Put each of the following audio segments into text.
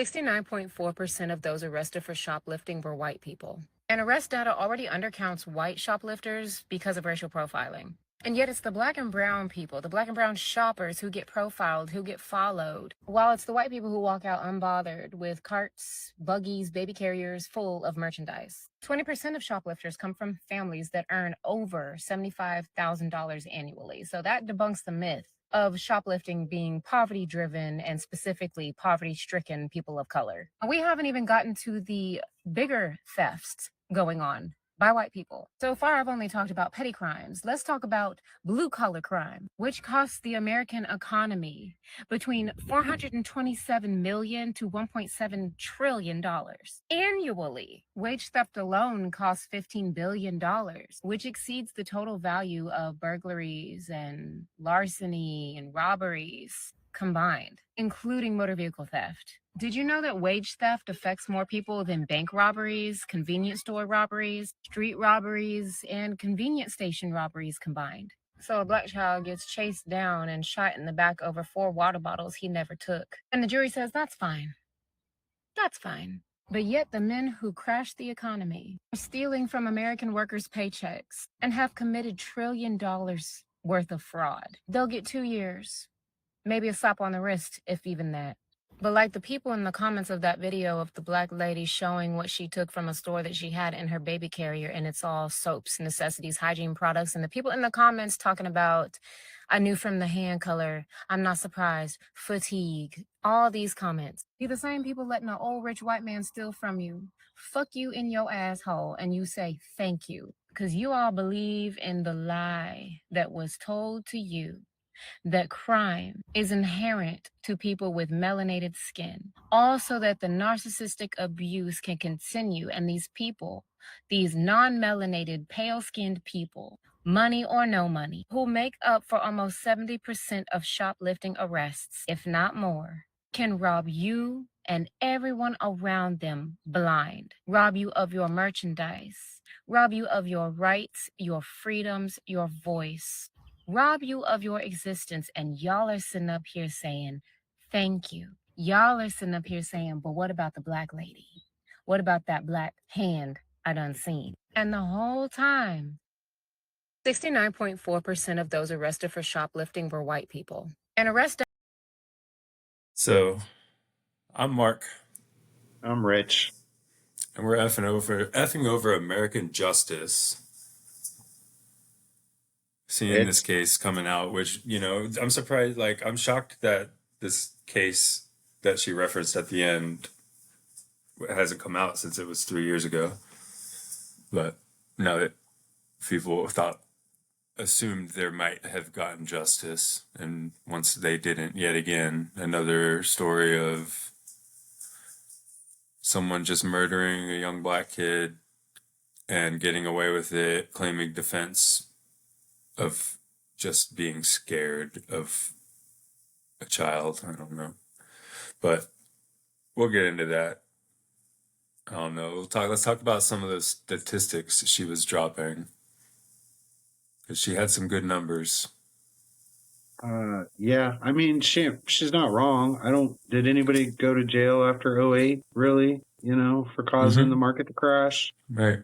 69.4% of those arrested for shoplifting were white people. And arrest data already undercounts white shoplifters because of racial profiling. And yet it's the black and brown people, the black and brown shoppers who get profiled, who get followed, while it's the white people who walk out unbothered with carts, buggies, baby carriers full of merchandise. 20% of shoplifters come from families that earn over $75,000 annually. So that debunks the myth of shoplifting being poverty-driven and specifically poverty-stricken people of color. We haven't even gotten to the bigger thefts going on by white people. So far, I've only talked about petty crimes. Let's talk about blue-collar crime, which costs the American economy between $427 million to $1.7 trillion annually. Wage theft alone costs $15 billion, which exceeds the total value of burglaries and larceny and robberies combined, including motor vehicle theft. Did you know that wage theft affects more people than bank robberies, convenience store robberies, street robberies, and convenience station robberies combined? So a black child gets chased down and shot in the back over 4 water bottles he never took. And the jury says, that's fine. That's fine. But yet the men who crashed the economy are stealing from American workers' paychecks and have committed $1 trillion worth of fraud. They'll get 2 years, maybe a slap on the wrist, if even that. But like the people in the comments of that video of the black lady showing what she took from a store that she had in her baby carrier, and it's all soaps, necessities, hygiene products, and the people in the comments talking about, I knew from the hand color, I'm not surprised, fatigue, all these comments. Be the same people letting an old rich white man steal from you, fuck you in your asshole, and you say thank you. Because you all believe in the lie that was told to you that crime is inherent to people with melanated skin. Also that the narcissistic abuse can continue and these people, these non-melanated, pale-skinned people, money or no money, who make up for almost 70% of shoplifting arrests, if not more, can rob you and everyone around them blind, rob you of your merchandise, rob you of your rights, your freedoms, your voice, rob you of your existence, and y'all are sitting up here saying, thank you. Y'all are sitting up here saying, but what about the black lady? What about that black hand I done seen? And the whole time, 69.4% of those arrested for shoplifting were white people. And arrested. So, I'm Mark. I'm Rich. And we're effing over American justice. Seeing this case coming out, which, I'm surprised, I'm shocked that this case that she referenced at the end hasn't come out since it was 3 years ago. But now that people assumed there might have gotten justice, and once they didn't, yet again, another story of someone just murdering a young black kid and getting away with it, claiming defense of just being scared of a child. I don't know. But we'll get into that. I don't know. Let's talk about some of the statistics she was dropping. Because she had some good numbers. Yeah, I mean, she's not wrong. Did anybody go to jail after 2008, really, for causing the market to crash? Right.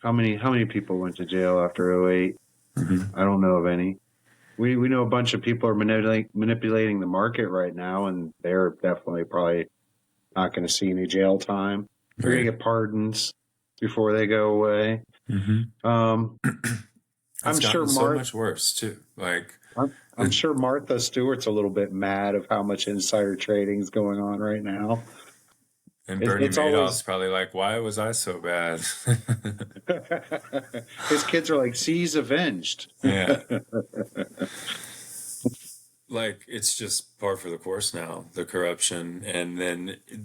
How many people went to jail after 2008? I don't know of any. We know a bunch of people are manipulating the market right now, and they're definitely probably not going to see any jail time. They're going to get pardons before they go away. I'm sure so much worse too. I'm sure Martha Stewart's a little bit mad of how much insider trading is going on right now. And Bernie Madoff's probably like, why was I so bad? His kids are like, see, he's avenged. Yeah. It's just par for the course now, the corruption.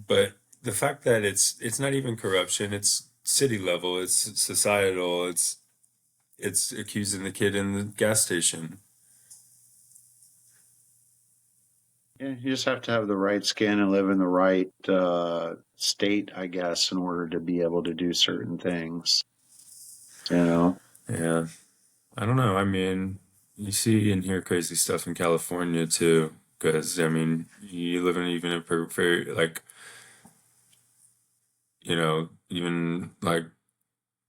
But the fact that it's not even corruption, it's city level, it's societal, it's accusing the kid in the gas station. Yeah, you just have to have the right skin and live in the right state, I guess, in order to be able to do certain things. Yeah. I don't know. I mean, you see and hear crazy stuff in California too, because you live in even a very even like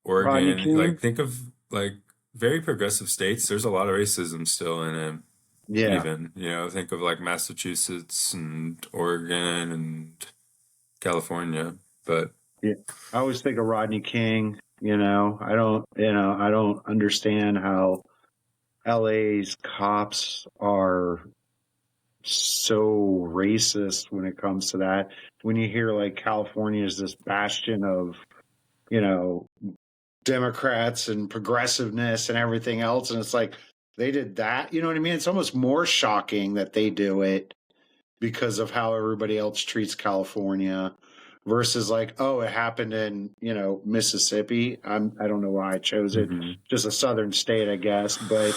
Rodney Oregon, like King. think of like very progressive states. There's a lot of racism still in it. Yeah, Even, think of like Massachusetts and Oregon and California. But yeah. I always think of Rodney King. I don't understand how LA's cops are so racist when it comes to that. When you hear like California is this bastion of, you know, Democrats and progressiveness and everything else, and it's like they did that. You know what I mean? It's almost more shocking that they do it because of how everybody else treats California versus like, oh, it happened in, Mississippi. I don't know why I chose it. Mhm. Just a southern state, I guess. But,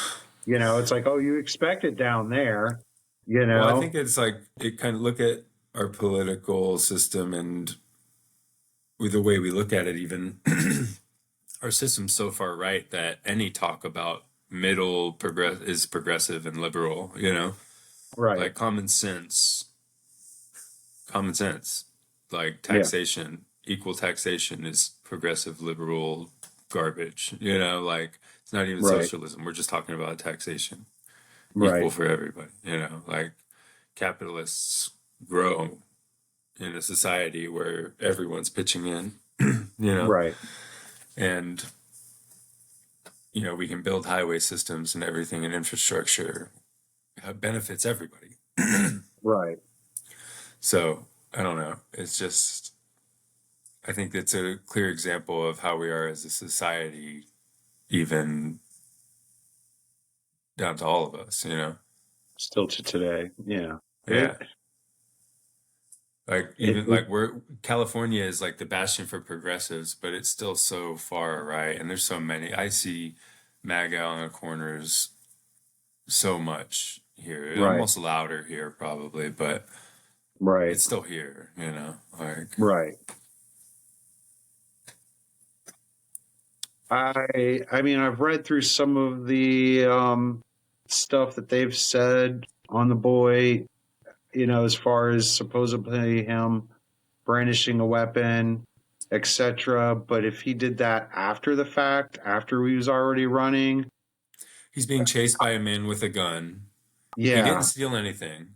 it's like, oh, you expect it down there, you Well, I know? think it's like it kind of look at our political system and with the way we look at it, even our system's so far right that any talk about middle progress is progressive and liberal, Right. like common sense, like Yeah. taxation, equal taxation is progressive liberal garbage, like it's not even Right. socialism. We're just talking about taxation equal Right. for everybody, like capitalists grow in a society where everyone's pitching in, you know, Right. and we can build highway systems and everything and infrastructure benefits everybody. Right. So I don't know. It's just I think it's a clear example of how we are as a society, even down to all of us. Still to today. Yeah. Yeah. It, Like it, even it like we're California is like the bastion for progressives, but it's still so far right. And there's so many. I see MAGA on the corners so much here. right. Almost louder here probably, but Right. it's still here, like Right. I mean, I've read through some of the stuff that they've said on the boy, as far as supposedly him brandishing a weapon, etc. But if he did that after the fact, after he was already running, he's being chased by a man with a gun. He didn't yeah, steal anything.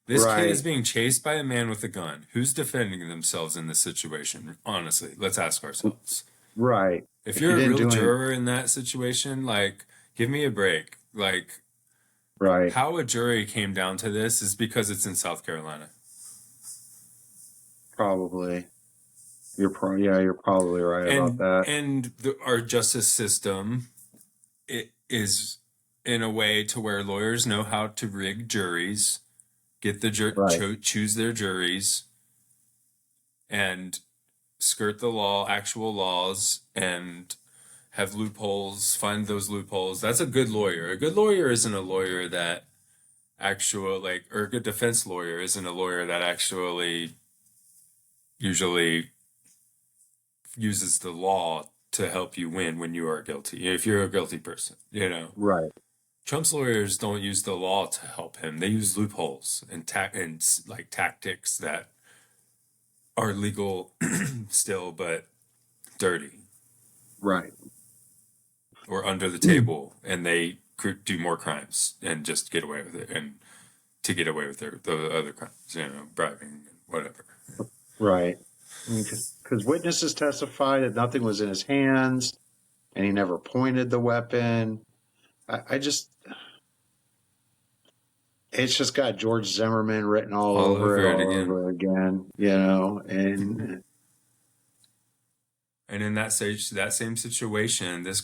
This kid is right, being chased by a man with a gun. Who's defending themselves in this situation? Honestly, let's ask ourselves. right. If He you're a didn't real do anything, juror in that situation, like, give me a break. Like, right. how a jury came down to this is because it's in South Carolina. Probably. Yeah, you're probably right about And that. our justice system it is in a way to where lawyers know how to rig juries, get the Right, choose their juries, and skirt the law, actual laws, and have loopholes, find those loopholes. That's a good lawyer. A good lawyer isn't a lawyer that or a good defense lawyer isn't a lawyer that actually usually uses the law to help you win when you are guilty. If you're a guilty person. right, Trump's lawyers don't use the law to help him. They use loopholes and like tactics that are legal still, but dirty right. or under the table, and they do more crimes and just get away with it, and to get away with the other crimes, bribing and whatever. Right. Because witnesses testify that nothing was in his hands and he never pointed the weapon. I just, it's just got George Zimmerman written All over it all again. over again, and And in that same situation, this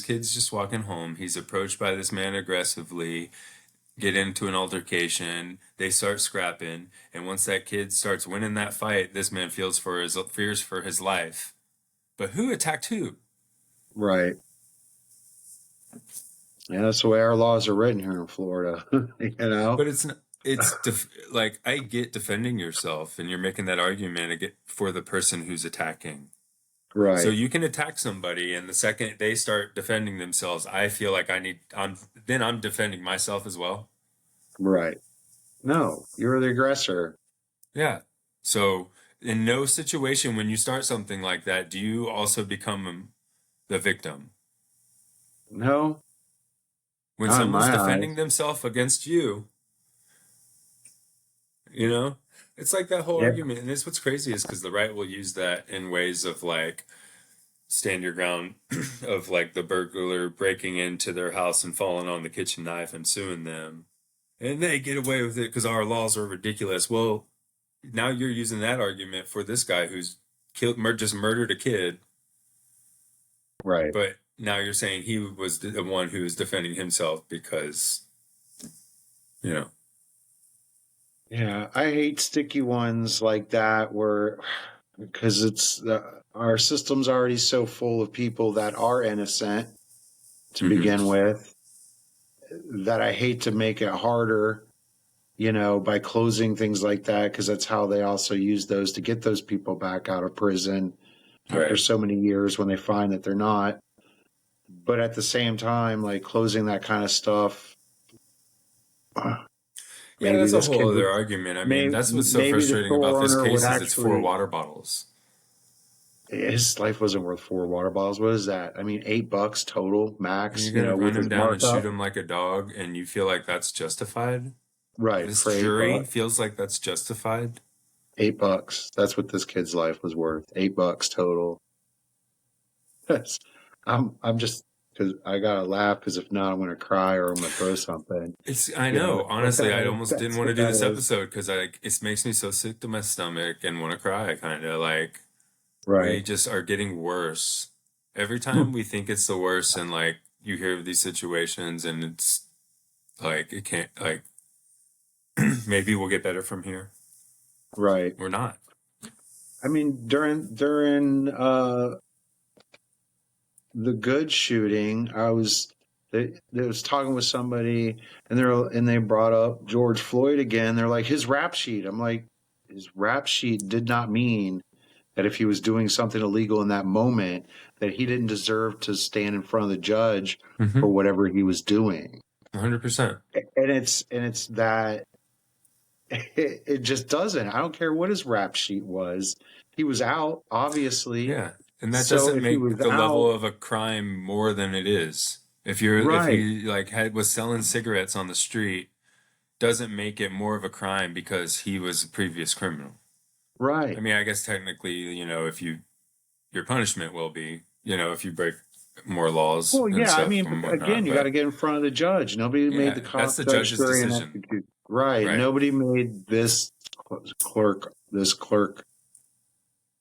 kid's just walking home. He's approached by this man aggressively, get into an altercation. They start scrapping, and once that kid starts winning that fight, this man fears for his life. But who attacked who? right. Yeah, that's the way our laws are written here in Florida, But like I get defending yourself, and you're making that argument for the person who's attacking. So Right, you can attack somebody, and the second they start defending themselves, I feel like I'm defending myself as well. right. No, you're the aggressor. Yeah. So in no situation when you start something like that do you also become the victim. No, When not in someone's my defending eyes. themselves against you, you know, it's like that whole Yeah, argument. And it's what's crazy is because the right will use that in ways of like stand your ground of like the burglar breaking into their house and falling on the kitchen knife and suing them. And they get away with it because our laws are ridiculous. Well, now you're using that argument for this guy who's just murdered a kid, right. but now you're saying he was the one who was defending himself because, you know. Yeah, I hate sticky ones like that where because our system's already so full of people that are innocent to Hmm. begin with that I hate to make it harder, by closing things like that because that's how they also use those to get those people back out of prison after Right. so many years when they find that they're not. But at the same time, like closing that kind of stuff, Yeah, maybe that's a this whole kid other would, argument. I mean, that's what's so maybe the frustrating about store this owner would case is it's four actually. water bottles. His life wasn't worth 4 water bottles. What is that? I mean, $8 total You're max. gonna run With him his down and shoot markup. him like a dog, and you feel like that's justified? Right This for eight jury bucks. feels like that's justified? $8. That's what this kid's life was worth. $8 total. Yes. I'm just because I gotta laugh because if not, I'm gonna cry or I'm gonna throw something. I know. Honestly, I almost didn't That's want to what do that this is. episode because it makes me so sick to my stomach and want to cry, kind of like we Right. just are getting worse. Every time we think it's the worst, and like you hear of these situations, and it's like it can't, like, maybe we'll get better from here. Right. We're not. I mean, during the good shooting, they was talking with somebody and they brought up George Floyd again. They're like his rap sheet. I'm like, his rap sheet did not mean that if he was doing something illegal in that moment, that he didn't deserve to stand in front of the judge for Mm-hmm. whatever he was doing. 100%. And it's that it just doesn't. I don't care what his rap sheet was. He was out, obviously. Yeah. And that So doesn't if he make was the level out, of a crime more than it is. If right, he like was selling cigarettes on the street, doesn't make it more of a crime because he was a previous criminal. I right. mean, I guess technically, if your punishment will be, if you break more laws Well, and yeah, I stuff mean, and but again, whatnot, you got but to get in front of the judge. Nobody made the yeah, that's cop, the judge, judge's jury, and decision. execute. Right. Right. Nobody made this clerk,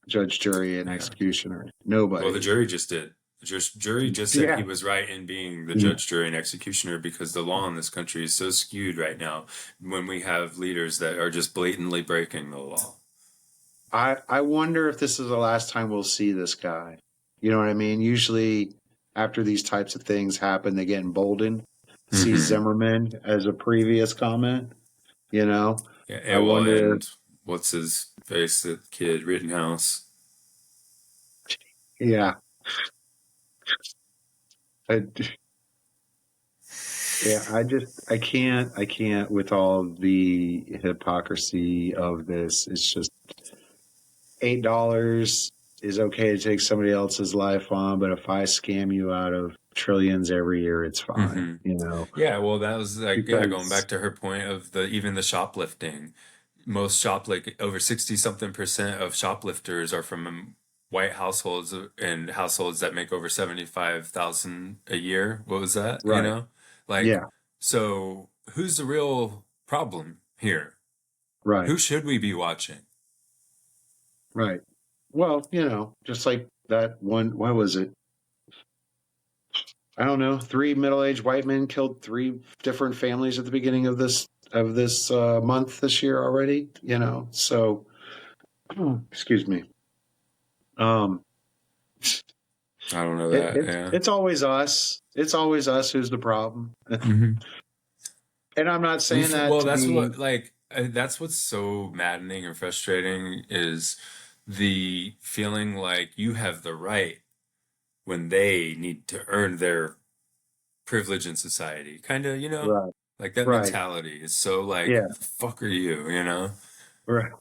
judge, jury, and Yeah. executioner. Well, the Nobody. jury just did. Jury just said he Yeah. was right in being the judge, jury, and executioner because the law in this country is so skewed right now when we have leaders that are just blatantly breaking the law. I wonder if this is the last time we'll see this guy. You know what I mean? Usually, after these types of things happen, they get emboldened. See Hmm. Zimmerman as a previous comment. You know, Yeah, I well, wonder. and what's his face, the kid, Rittenhouse. Yeah, I, yeah. I can't with all the hypocrisy of this. It's just $8 is okay to take somebody else's life on, but if I scam you out of trillions every year, it's fine. Hmm. You know, Yeah, well, that was like, yeah, going because back to her point of even the shoplifting. Like over 60 something percent of shoplifters are from white households and households that make over 75,000 a year. What was that? right, Like, yeah, so who's the real problem here? right, Who should we be watching? right. Well, just like that one. What was it? I don't know. Three middle-aged white men killed three different families at the beginning of this month this year already. So excuse me. Um, I don't know it, that. it's Yeah. it's always us. It's always us who's the problem. Hmm. And I'm not saying that Well, to that's be what, like, that's what's so maddening and frustrating is the feeling like you have the right when they need to earn their privilege in society. Kind of, right, like that right, mentality is so like, yeah, the fuck are you, you know? right.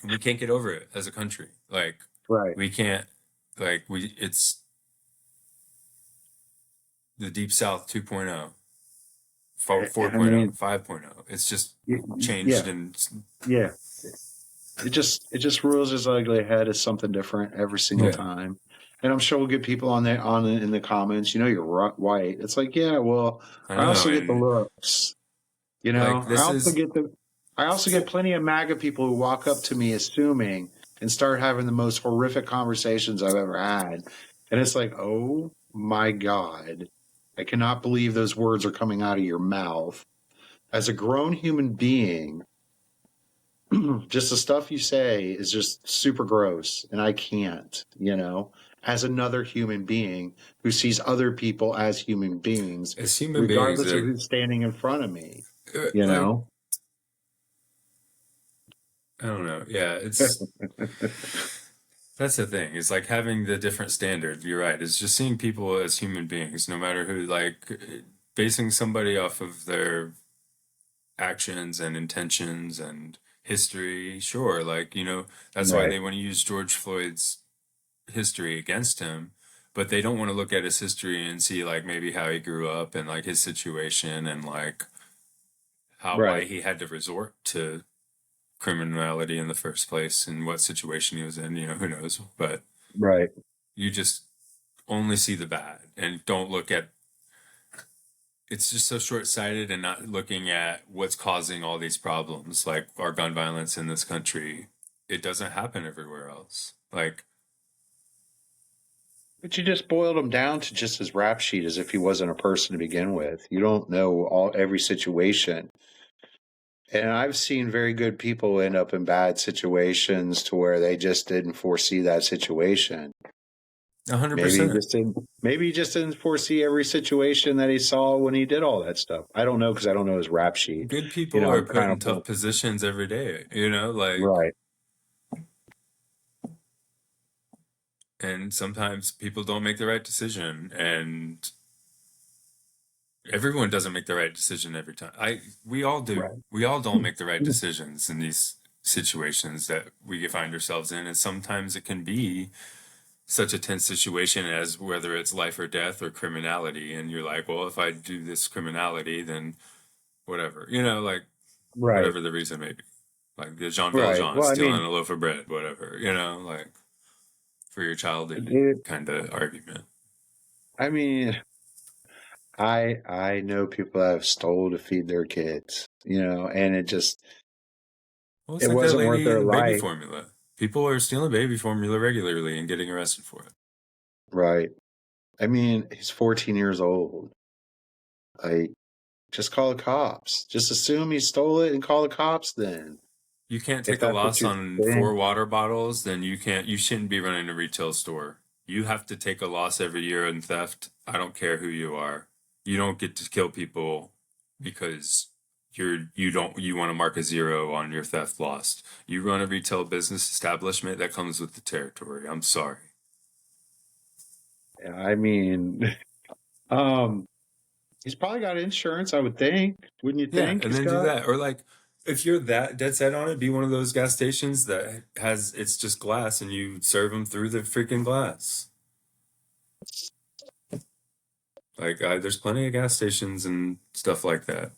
we can't get over it as a country. Like Right. we can't. Like it's the Deep South 2.0, I 4.0, mean, 5.0. It's just changed yeah, and yeah. It just rules his ugly head as something different every single yeah. time. And I'm sure we'll get people on in the comments. You're white. It's like, yeah, well, I I know, also get the and looks. like I this also is get I also get plenty of MAGA people who walk up to me assuming and start having the most horrific conversations I've ever had. And it's like, oh my God, I cannot believe those words are coming out of your mouth. As a grown human being, just the stuff you say is just super gross. And I can't, as another human being who sees other people as human beings, as human beings, regardless of who's standing in front of me, you like know? I don't know. Yeah, it's that's the thing. It's like having the different standard. You're right. It's just seeing people as human beings, no matter who. Like basing somebody off of their actions and intentions and history. Sure, like that's why Right. they want to use George Floyd's history against him, but they don't want to look at his history and see like maybe how he grew up and like his situation and like how why Right. he had to resort to criminality in the first place and what situation he was in. Who knows? But Right. you just only see the bad and don't look at it's just so short-sighted and not looking at what's causing all these problems like our gun violence in this country. It doesn't happen everywhere else. Like But you just boiled him down to just his rap sheet as if he wasn't a person to begin with. You don't know every situation. And I've seen very good people end up in bad situations to where they just didn't foresee that situation. Maybe he 100%. just didn't maybe he just didn't foresee every situation that he saw when he did all that stuff. I don't know because I don't know his rap sheet. Good people are I'm put kind in of tough positions every day, like right. and sometimes people don't make the right decision and everyone doesn't make the right decision every time. We all do. Right. We all don't make the right decisions in these situations that we find ourselves in, and sometimes it can be such a tense situation as whether it's life or death or criminality, and you're like, well, if I do this criminality, then whatever, like Right. whatever the reason may be, like the Jean Right. Valjean Well, I stealing mean, a loaf of bread, whatever, like for your child to eat it, kind of argument. I mean, I know people that have stole to feed their kids, and Well, it's it like that wasn't worth lady their in baby life. formula. People are stealing baby formula regularly and getting arrested for it. Right. I mean, he's 14 years old. Like, just call the cops. Just assume he stole it and call the cops then. You can't If take a that's what loss you on think. 4 water bottles, then you shouldn't be running a retail store. You have to take a loss every year in theft. I don't care who you are. You don't get to kill people because you want to mark a 0 on your theft loss. You run a retail business establishment that comes with the territory. I'm sorry. I mean, um, he's probably got insurance, I would think. Wouldn't you Yeah, think and he's then do got? that. Or like if you're that dead set on it, be one of those gas stations that has it's just glass and you serve them through the freaking glass. Like there's plenty of gas stations and stuff like that.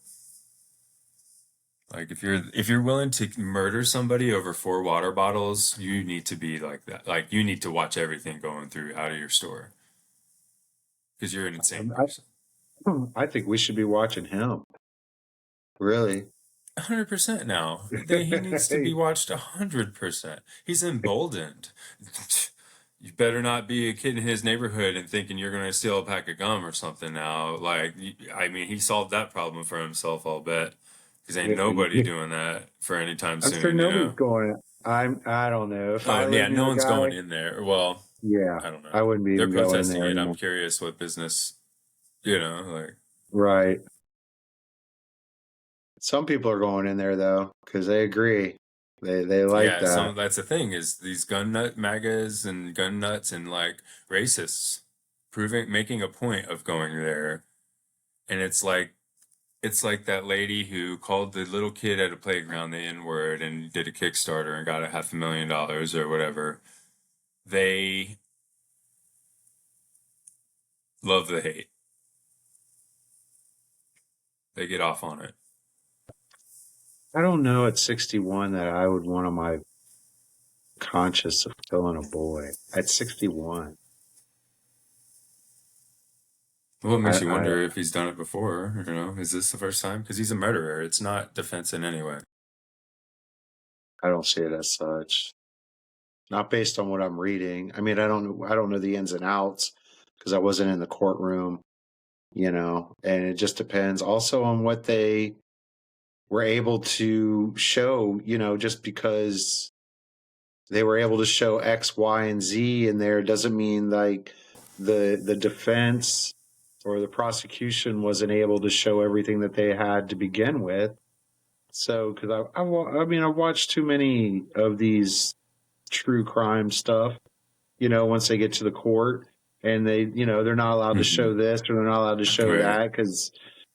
Like if you're willing to murder somebody over 4 water bottles, you need to be like that. Like you need to watch everything going through out of your store because you're an insane person. I think we should be watching him. Really. 100% now. He needs to be watched 100%. He's emboldened. You better not be a kid in his neighborhood and thinking you're going to steal a pack of gum or something now. Like, I mean, he solved that problem for himself, I'll bet. Because ain't nobody doing that for any time I'm sure soon. nobody's going. I don't know. If Oh, I yeah, lived no near a one's going guy, in there. Well, yeah, I don't know. I wouldn't be They're even going in protesting there it. I'm anymore. curious what business, like. Right. Some people are going in there though because they agree. They like Yeah, that. that's the thing is these gun nut magas and gun nuts and like racists making a point of going there. And it's like it's like that lady who called the little kid at a playground the N-word and did a Kickstarter and got a $500,000 or whatever. They love the hate. They get off on it. I don't know at 61 that I would want on my conscience of killing a boy. At 61. Well, it makes you I wonder if he's done it before. Is this the first time? Because he's a murderer. It's not defense in any way. I don't see it as such. Not based on what I'm reading. I mean, I don't know the ins and outs because I wasn't in the courtroom, and it just depends also on what they were able to show, just because they were able to show X, Y, and Z in there doesn't mean like the defense or the prosecution wasn't able to show everything that they had to begin with. So, because I've watched too many of these true crime stuff, once they get to the court and they're not allowed to show this or they're not allowed to show Right. that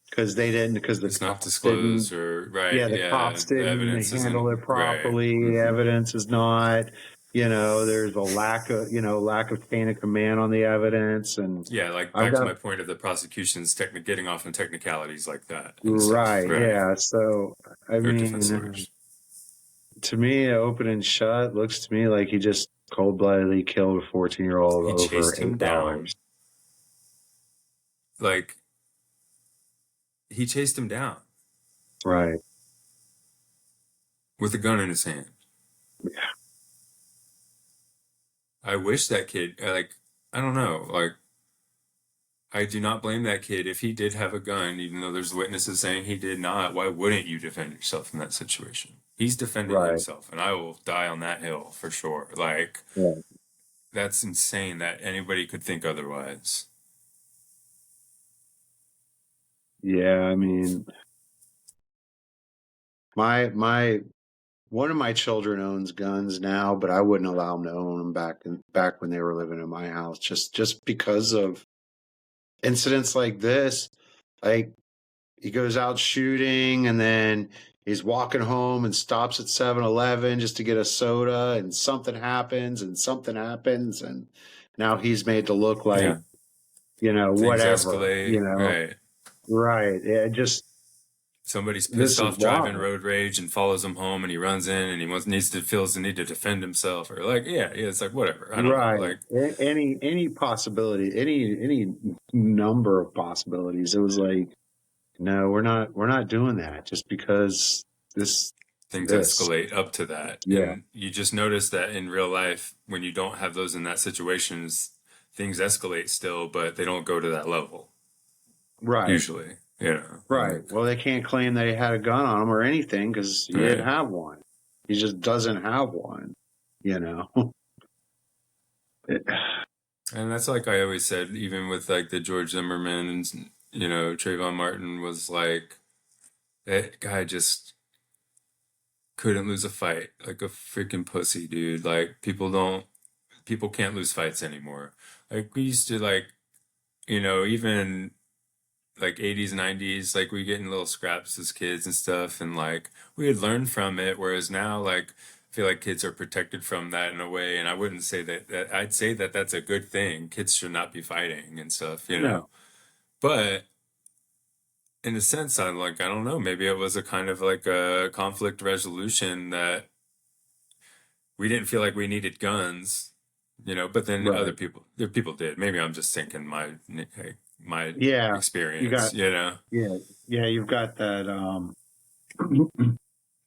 because they didn't, because the It's not cops didn't. disclosed or right. Yeah, the Yeah, cops the didn't evidence handle isn't it right. properly. Evidence is not, there's a lack of chain of command on the evidence. And Yeah, like I've back to got, my point of the prosecution's getting off on technicalities like that and stuff. right. Right. Yeah. So, I Or defense mean, lawyers. to me, open and shut looks to me like he just cold-bloodedly killed a 14-year-old He over chased him $8. down. Like he chased him down Right. with a gun in his hand. Yeah. I wish that kid, I don't know, I do not blame that kid if he did have a gun, even though there's witnesses saying he did not. Why wouldn't you defend yourself in that situation? He's defending Right. himself, and I will die on that hill for sure. Like, Yeah. that's insane that anybody could think otherwise. Yeah. I mean, my one of my children owns guns now, but I wouldn't allow them to own them back when they were living in my house, just because of incidents like this. Like, he goes out shooting and then he's walking home and stops at 7-Eleven just to get a soda, and something happens and now he's made to look like, Yeah, things whatever, escalate. Right. right. Yeah, just, Somebody's pissed this is off driving wild. road rage and follows him home, and he runs in and feels the need to defend himself, or like, yeah, it's like whatever. I don't know. Right. Like, Any possibility, any number of possibilities. It was like, no, we're not doing that just because this. things escalate up to that. Yeah. And you just notice that in real life, when you don't have those in that situations, things escalate still, but they don't go to that level. Right. Usually, Right. Like, well, they can't claim they had a gun on him or anything because he didn't right. have one. He just doesn't have one, It- And that's like I always said, even with like the George Zimmerman and, Trayvon Martin was like, that guy just couldn't lose a fight. Like a freaking pussy, dude. Like people can't lose fights anymore. Like we used to even like 80s, 90s, like we get in little scraps as kids and stuff, and like we had learned from it, whereas now like I feel like kids are protected from that in a way, and I wouldn't say that I'd say that that's a good thing. Kids should not be fighting and stuff. no. But in a sense, I'm like, I don't know, maybe it was a kind of like a conflict resolution that we didn't feel like we needed guns, but then Right. there people did. Maybe I'm just thinking my Yeah. You experience, got. Yeah. Yeah. You've got that.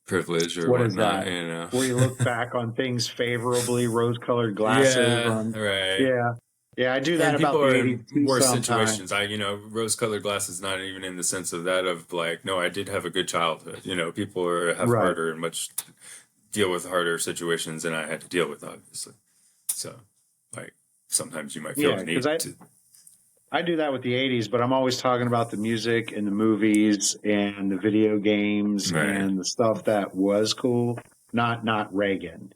privilege or What is whatnot, that? Where you look back on things favorably, rose-colored glasses. Yeah, right. Yeah. Yeah. I do that And about people the are 80s in too worse sometimes. situations. Rose-colored glasses, not even in the sense of that of like, no, I did have a good childhood. People have Right. harder and much deal with harder situations than I had to deal with, obviously. So, like, sometimes you might feel Yeah. the Because need to. I do that with the 80s, but I'm always talking about the music and the movies and the video games Right. and the stuff that was cool. Not Reagan,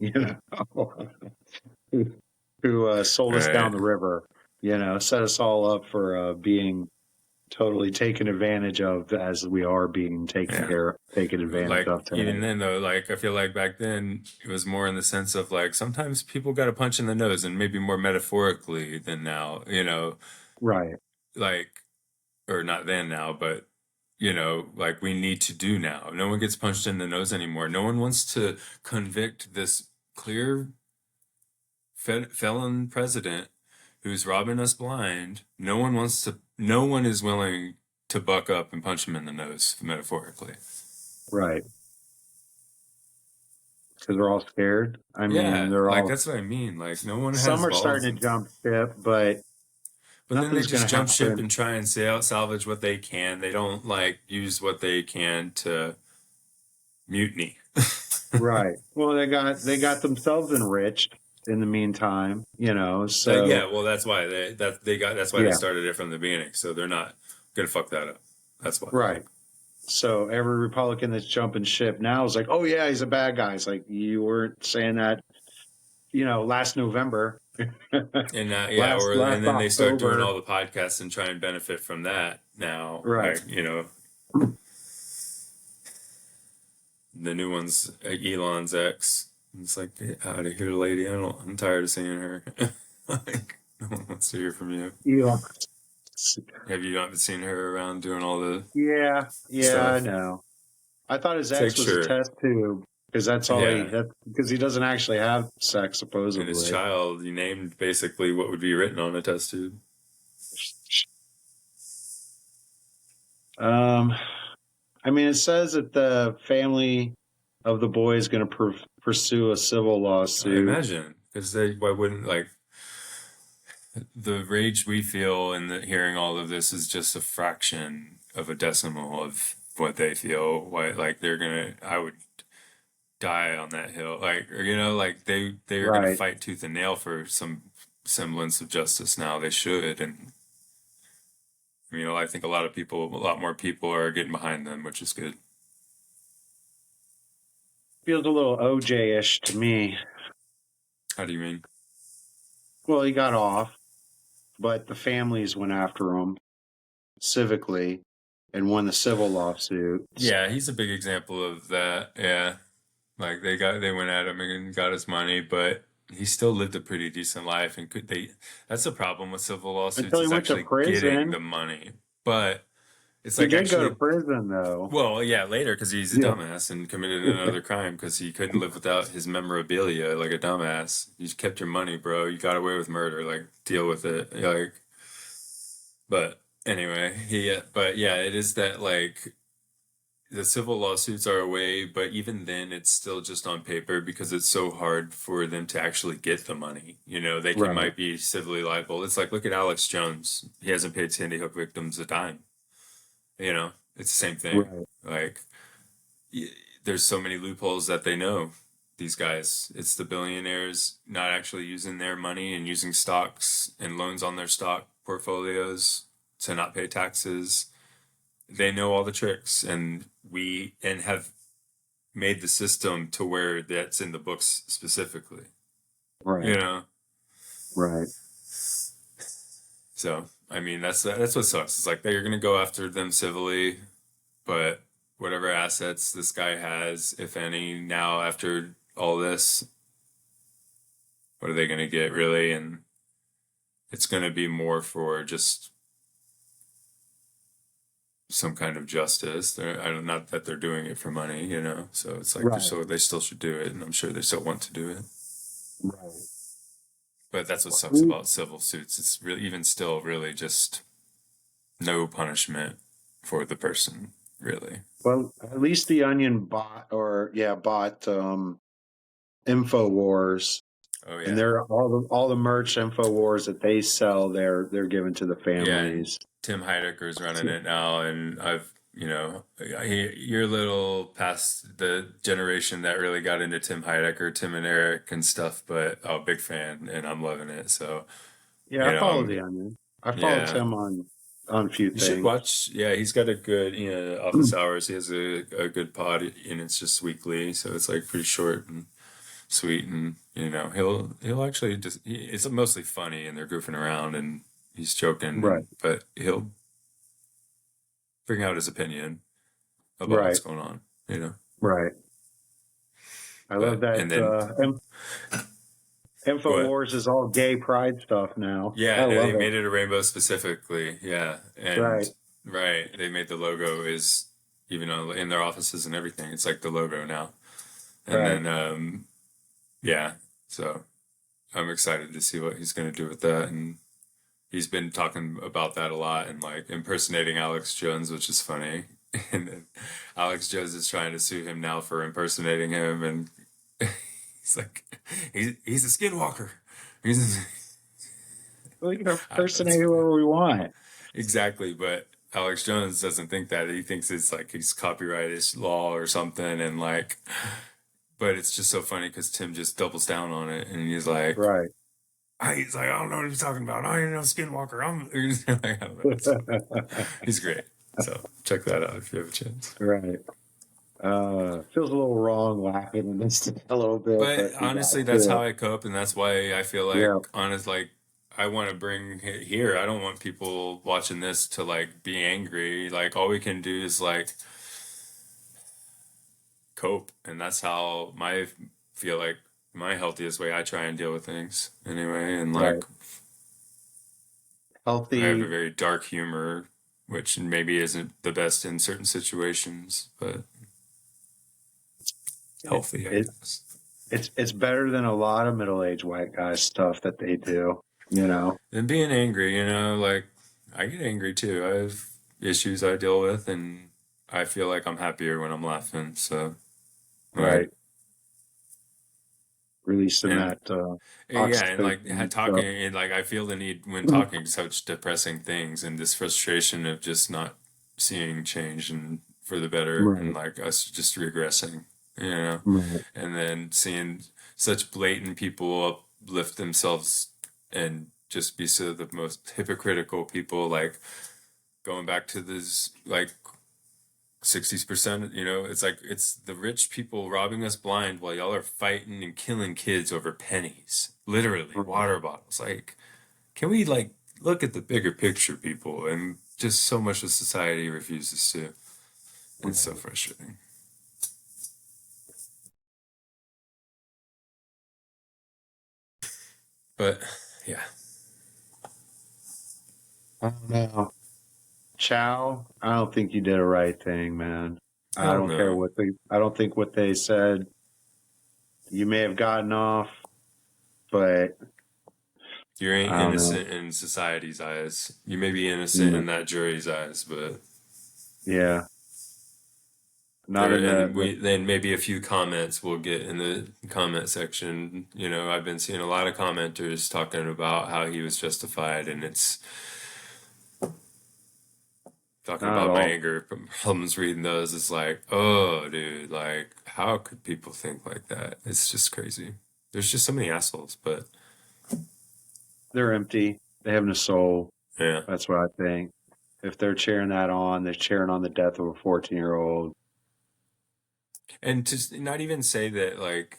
who sold us down Right. the river, set us all up for being totally taken advantage of, as we are being taken advantage Like, of even today. then though, like, I feel like back then it was more in the sense of like sometimes people got a punch in the nose, and maybe more metaphorically than now, Right. like, or not then now, but like we need to do now. No one gets punched in the nose anymore. No one wants to convict this clear felon president who's robbing us blind. No one is willing to buck up and punch him in the nose, metaphorically. Right. Because they're all scared. I mean, Yeah, they're like all. that's what I mean. Like no one Some has are balls. starting to jump ship, but But then they nothing's going just to jump ship happen. and try and salvage what they can. They don't like use what they can to mutiny. Right. Well, they got themselves enriched in the meantime, Yeah, so well, that's why that's why they yeah, started it from the beginning. So they're not gonna fuck that up. That's why. right. So every Republican that's jumping ship now is like, oh yeah, he's a bad guy. It's like you weren't saying that, last November, And yeah, last or last and then they start doing October. all the podcasts and try and benefit from that now. Right. Like, the new one's Elon's ex. It's like, get out of here, lady. I'm tired of seeing her. Like, no one wants to hear from you. Elon. Have you not seen her around doing all the Yeah, yeah, I stuff? know. I thought his It's like, ex was a sure. test tube because that's all Yeah. because he doesn't actually have sex And his supposedly. child, you named basically what would be written on a test tube. Um, I mean, it says that the family of the boy is going to pursue a civil I lawsuit. imagine. Because why wouldn't, like, the rage we feel in hearing all of this is just a fraction of a decimal of what they feel. Why, like, I would die on that hill. Like, or, like they are gonna Right. fight tooth and nail for some semblance of justice now. They should. And, I think a lot more people are getting behind them, which is good. Feels a little OJ-ish to me. How do you mean? Well, he got off, but the families went after him civically and won the civil lawsuit. Yeah, he's a big example of that. Yeah. Like they went at him and got his money, but he still lived a pretty decent life and that's the problem with civil lawsuits Until he is went to actually getting prison. the money. But it's He like did go to actually, prison, though. well, yeah, later because he's a Yeah. dumbass and committed another crime because he couldn't live without his memorabilia like a dumbass. You just kept your money, bro. You got away with murder. Like, deal with it. Like, but anyway, but yeah, it is that like the civil lawsuits are a way, but even then, it's still just on paper because it's so hard for them to actually get the money. Right. Might be civilly liable. It's like, look at Alex Jones. He hasn't paid Sandy Hook victims a dime. It's the same thing. Right. Like, there's so many loopholes that they know. These guys, it's the billionaires not actually using their money and using stocks and loans on their stock portfolios to not pay taxes. They know all the tricks, and have made the system to where that's in the books specifically. Right. You know, Right. so I mean that's what sucks. It's like they're gonna go after them civilly, but whatever assets this guy has, if any, now after all this, what are they gonna get really? And it's gonna be more for just some kind of justice. I don't, not that they're doing it for money, So it's like Right. they still should do it, and I'm sure they still want to do it. Right. But that's what sucks about civil suits. It's really even still really just no punishment for the person, really. Well, at least the Onion bought InfoWars, Oh and yeah, they're all the merch InfoWars that they sell. They're given to the yeah. And families. Tim Heidecker's running it now, and you're a little past the generation that really got into Tim Heidecker, Tim and Eric and stuff, but big fan, and I'm loving it. So Yeah, I follow the Onion. I follow yeah. Tim on a few You should things. watch. Yeah, he's got a good, office hours. He has a good pod, and it's just weekly, so it's like pretty short and sweet, and he'll actually it's mostly funny, and they're goofing around, and he's joking, Right. but figuring out his opinion about what's Right. going on, you know. Right. I love But that. and then go ahead. InfoWars is all gay pride stuff now. Yeah, I they love it. made it a rainbow specifically. Yeah, and Right. right, they made the logo is even in their offices and everything. It's like the logo now. And Right. then yeah, so I'm excited to see what he's going to do with that. And he's been talking about that a lot and like impersonating Alex Jones, which is funny. And then Alex Jones is trying to sue him now for impersonating him, and he's like, he's a skinwalker. He's We can I don't know, it's impersonate funny. whoever we want. Exactly, but Alex Jones doesn't think that. He thinks it's like he's copyright law or something, and like, but it's just so funny because Tim just doubles down on it, and Right. he's like, I don't know what he's talking about. I ain't no skinwalker. I don't know. It's funny. He's great. So check that out if you have a chance. Right. Feels a little wrong laughing in this a little bit, But but we got honestly, that's how to. I cope, and that's why I feel Yeah. like I want to bring it here. I don't want people watching this to like be angry. Like all we can do is like cope, and that's how my feel like my healthiest way I try and deal with things anyway. And like Right. I have a Healthy. very dark humor, which maybe isn't the best in certain situations, but It, healthy, I it guess. it's better than a lot of middle-aged white guys stuff that they do. You know. And being angry, like I get angry too. I have issues I deal with, and I feel like I'm happier when I'm laughing. So, like, Right. Releasing and that yeah, and oxytocin like and talking, stuff. and like I feel the need when talking such depressing things, and this frustration of just not seeing change and for the better, and Right. like us just regressing, you know, Right. and then seeing such blatant people uplift themselves and just be so the most hypocritical people, like going back to this like 60%, it's like it's the rich people robbing us blind while y'all are fighting and killing kids over pennies, literally Right. water bottles. Like, can we like look at the bigger picture, people? And just so much of society refuses to. It's so Right. frustrating. But yeah, I don't know. Chow, I don't think you did a right thing, man. I I don't don't care know. what I don't think what they said. You may have gotten off, but You ain't I don't know. innocent in society's eyes. You may be innocent Mm, in that jury's eyes, but yeah, not there, in and the then maybe a few comments we'll get in the comment section. I've been seeing a lot of commenters talking about how he was justified, and it's talking not at about my all. anger problems reading those. It's like, oh, dude, like, how could people think like that? It's just crazy. There's just so many assholes, but They're empty. They have no soul. yeah. That's what I think. If they're cheering that on, they're cheering on the death of a 14-year-old. And to not even say that, like,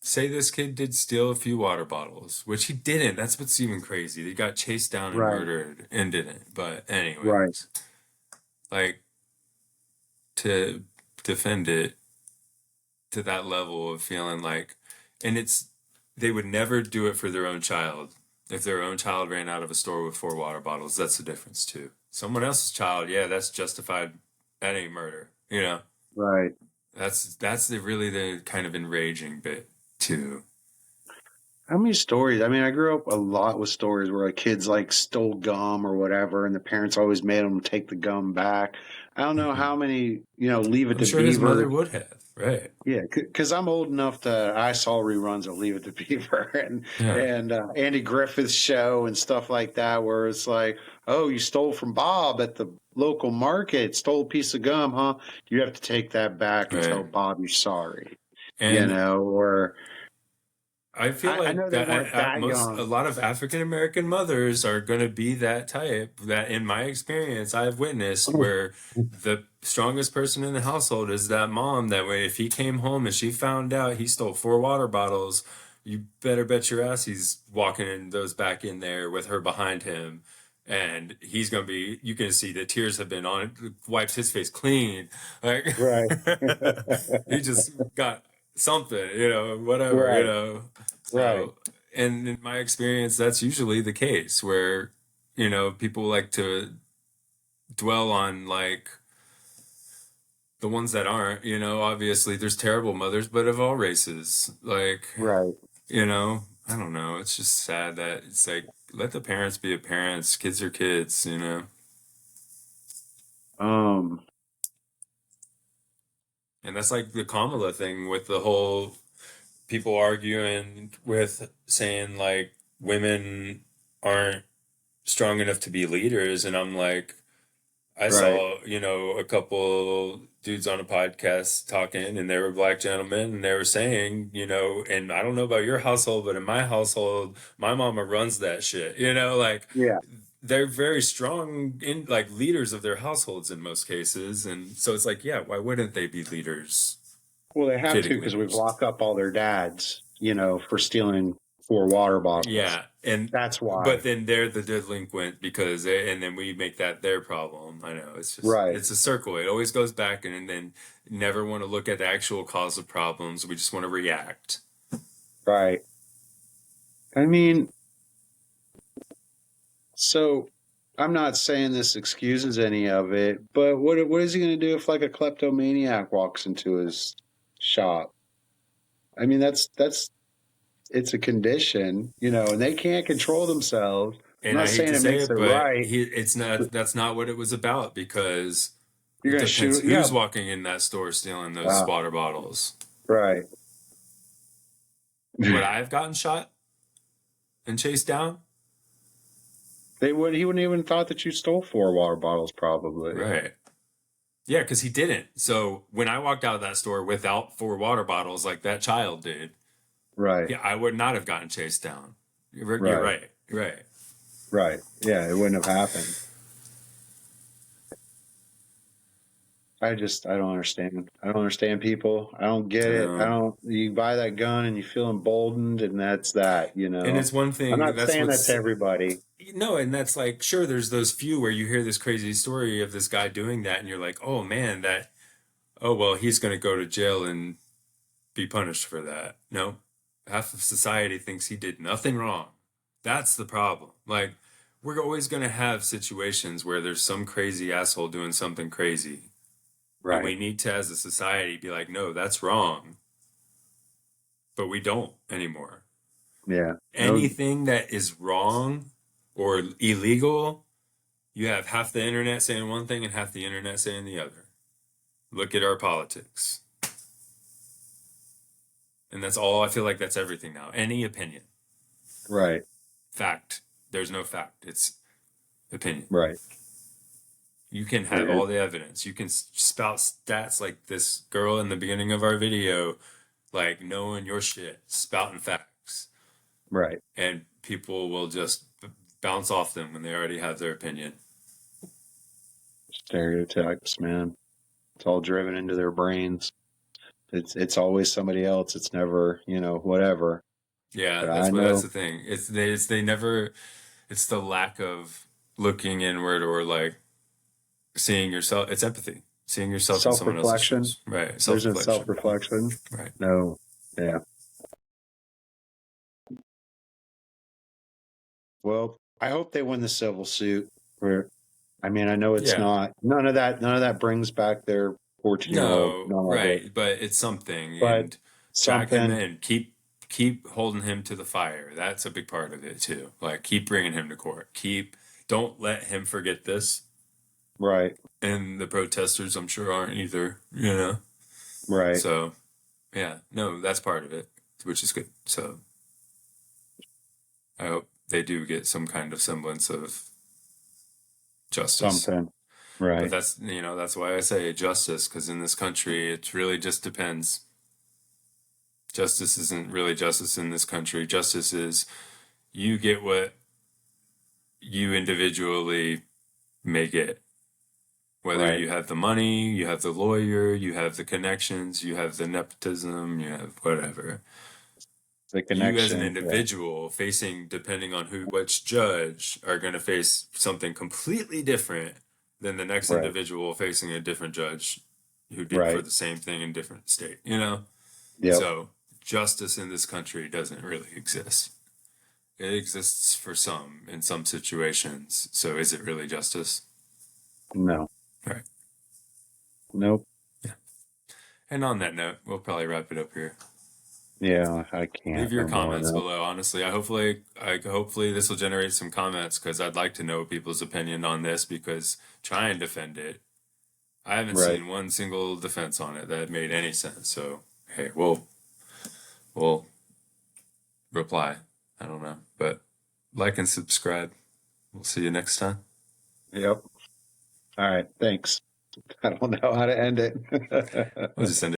say this kid did steal a few water bottles, which he didn't. That's what's even crazy. He got chased down and Right, murdered and didn't. But right, anyways, like to defend it to that level of feeling like, and they would never do it for their own child. If their own child ran out of a store with 4 water bottles, that's the difference too. Someone else's child, yeah, that's justified. That ain't murder. right. That's really the kind of enraging bit too. How many stories? I mean, I grew up a lot with stories where like kids like stole gum or whatever, and the parents always made them take the gum back. I don't know Mhm. how many, Leave It I'm to sure his mother Beaver. would have, right? Yeah, because I'm old enough that I saw reruns of Leave It to Beaver and Yeah, Andy Griffith's show and stuff like that, where it's like, oh, you stole from Bob at the local market, stole a piece of gum, huh? You have to take that back and tell right. Bob you're sorry, And or I feel I like know they that weren't that a young. lot of African American mothers are going to be that type that in my experience I've witnessed where the strongest person in the household is that mom that way if he came home and she found out he stole 4 water bottles, you better bet your ass he's walking in those back in there with her behind him and he's gonna be, you can see the tears have been on it, wipes his face clean, like Right. he just got something, whatever, Right. Right. so, and in my experience that's usually the case where people like to dwell on like the ones that aren't, obviously there's terrible mothers, but of all races, like, Right. I don't know. It's just sad that it's like, let the parents be parents. Kids are kids. Um. And that's like the Kamala thing with the whole people arguing with saying like women aren't strong enough to be leaders. And I'm like, I Right. saw, a couple dudes on a podcast talking, and they were black gentlemen, and they were saying, and I don't know about your household, but in my household, my mama runs that shit, like Yeah. they're very strong in like leaders of their households in most cases. And so it's like, yeah, why wouldn't they be leaders? Well, they have to Fitting because we've leaders. locked up all their dads, for stealing 4 water bottles. Yeah, That's why. but then they're the delinquent and then we make that their problem. I know it's just Right. it's a circle. It always goes back, and then never want to look at the actual cause of problems. We just want to react. Right. I mean, so I'm not saying this excuses any of it, but what is he going to do if like a kleptomaniac walks into his shop? I mean, that's it's a condition, and they can't control themselves. I'm And not I hate saying to it say makes it, it but right. it's not. That's not what it was about, because You're it going to depends shoot. Yeah. who's walking in that store stealing those water bottles. Right. Would I have gotten shot and chased down? He wouldn't even thought that you stole 4 water bottles, probably. Right. Yeah, because he didn't. So when I walked out of that store without 4 water bottles like that child did, Right. yeah, I would not have gotten chased down. You're Right. right. You're right. Right. Yeah, it wouldn't have happened. I don't understand. I don't understand people. I don't get it. You buy that gun and you feel emboldened, and that's that, And it's one I'm thing, not that's saying that what's, to everybody. no, and that's like, sure, there's those few where you hear this crazy story of this guy doing that, and you're like, oh man, oh, well, he's going to go to jail and be punished for that. No, half of society thinks he did nothing wrong. That's the problem. Like, we're always going to have situations where there's some crazy asshole doing something crazy. And we Right. need to, as a society, be like, no, that's wrong. But we don't anymore. Yeah. No, Anything that is wrong or illegal, you have half the internet saying one thing and half the internet saying the other. Look at our politics. And that's all. I feel like that's everything now. Any opinion. right. Fact. There's no fact. It's opinion. Right. You can have all the evidence. You can spout stats like this girl in the beginning of our video, like knowing your shit, spouting facts. Right. And people will just bounce off them when they already have their opinion. Stereotypes, man. It's all driven into their brains. It's always somebody else. It's never, whatever. Yeah, But that's I what that's know the thing. They never, it's the lack of looking inward or like seeing yourself. It's empathy, seeing yourself in someone else's self-reflection. shoes. Right, There's no self-reflection. self-reflection. Right. No. Yeah. Well, I hope they win the civil suit. I know it's Yeah. not none of that brings back their 14-year-old. No, right, but it's something, But and drag him something, in. Keep holding him to the fire. That's a big part of it too. Like, keep bringing him to court. Don't let him forget this. right, And the protesters, I'm sure, aren't either. right. So, yeah, no, that's part of it, which is good. So, I hope they do get some kind of semblance of justice. Something, But right, that's why I say justice, because in this country, it really just depends. Justice isn't really justice in this country. Justice is you get what you individually may get. Whether right. you have the money, you have the lawyer, you have the connections, you have the nepotism, you have whatever. the You as an connection. Yeah. individual facing, depending on which judge, are going to face something completely different than the next Right. individual facing a different judge who did for Right. the same thing in different state, you know? Yep. So justice in this country doesn't really exist. It exists for some in some situations. So is it really justice? No. Right. Nope. Yeah. And on that note, we'll probably wrap it up here. Yeah, I can't Leave your no more comments now. below. Honestly, hopefully this will generate some comments because I'd like to know people's opinion on this because try and defend it. I haven't Right. seen one single defense on it that made any sense. So hey, we'll reply. I don't know, but like and subscribe. We'll see you next time. Yep. All right. Thanks. I don't know how to end it. I'll just end it.